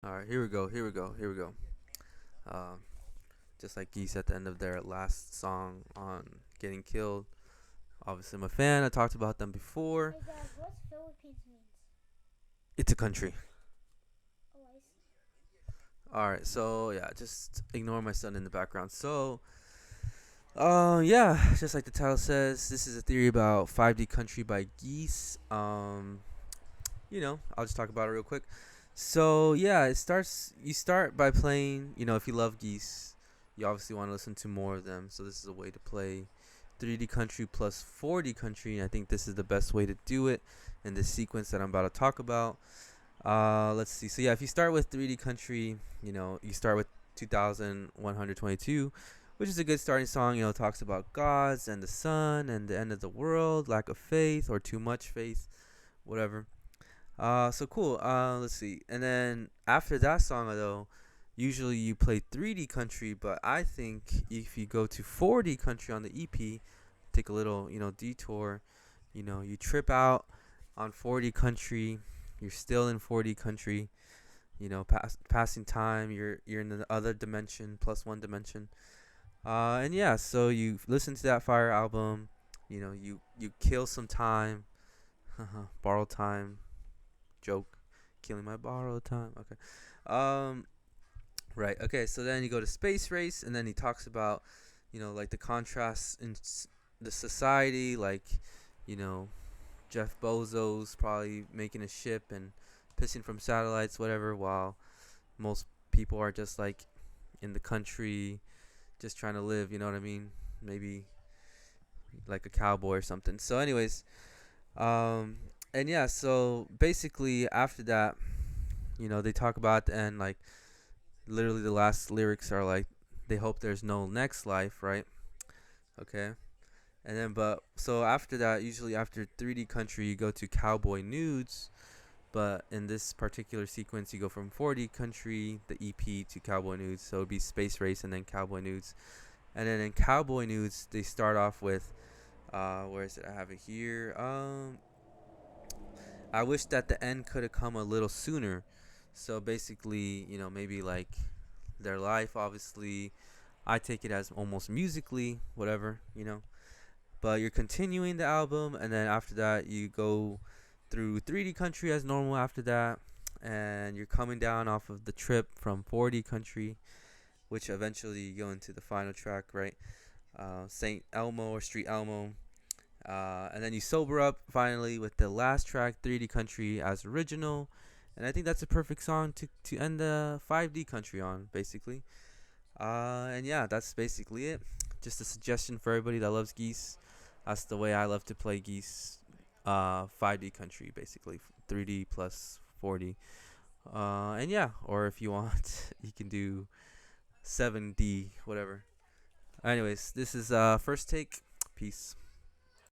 All right, here we go. Here we go. Here we go. Um, just like Geese at the end of their last song on getting killed. Obviously, I'm a fan. I talked about them before. Hey Dad, what's Philippines means? It's a country. Oh, I see. All right, so yeah, just ignore my son in the background. So, yeah, just like the title says, this is a theory about 5D Country by Geese. I'll just talk about it real quick. So yeah, it starts. You start by playing. If you love Geese, you obviously want to listen to more of them. So this is a way to play 3D Country plus 4D Country. And I think this is the best way to do it in this sequence that I'm about to talk about. Let's see. So yeah, if you start with 3D Country, you start with 2122, which is a good starting song. It talks about gods and the sun and the end of the world, lack of faith or too much faith, whatever. So cool. Let's see. And then after that song, though, usually you play 3D country, but I think if you go to 4D country on the EP, take a little, detour, you trip out on 4D country, you're still in 4D country, passing time, you're in the other dimension, plus one dimension. And yeah, so you listen to that Fire album, you kill some time, borrow time, joke, killing my borrowed time. Okay. Um. Right. Okay. So then you go to Space Race, and then he talks about, like the contrasts in the society, like, you know, Jeff Bezos probably making a ship and pissing from satellites, whatever, while most people are just like in the country, just trying to live. You know what I mean? Maybe like a cowboy or something. So, anyways, um, and yeah. So basically, after that, they talk about at the end, like, literally the last lyrics are like, they hope there's no next life, right? Okay. And then, but so after that, usually after 3D country, you go to cowboy nudes. But in this particular sequence, you go from 4D country, the EP, to cowboy nudes. So it'd be space race and then cowboy nudes. And then in cowboy nudes, they start off with, where is it? I have it here. I wish that the end could have come a little sooner. So basically, maybe like their life, obviously. I take it as almost musically, whatever. But you're continuing the album, and then after that, you go through 3D country as normal after that, and you're coming down off of the trip from 4D country, which eventually you go into the final track, right? St. Elmo or Street Elmo. And then you sober up finally with the last track, 3D Country, as original. And I think that's a perfect song to end the 5D Country on, basically. And yeah, that's basically it. Just a suggestion for everybody that loves Geese. That's the way I love to play Geese. 5D Country, basically. 3D plus 4D. And yeah, or if you want, you can do 7D, whatever. Anyways, this is first take. Peace.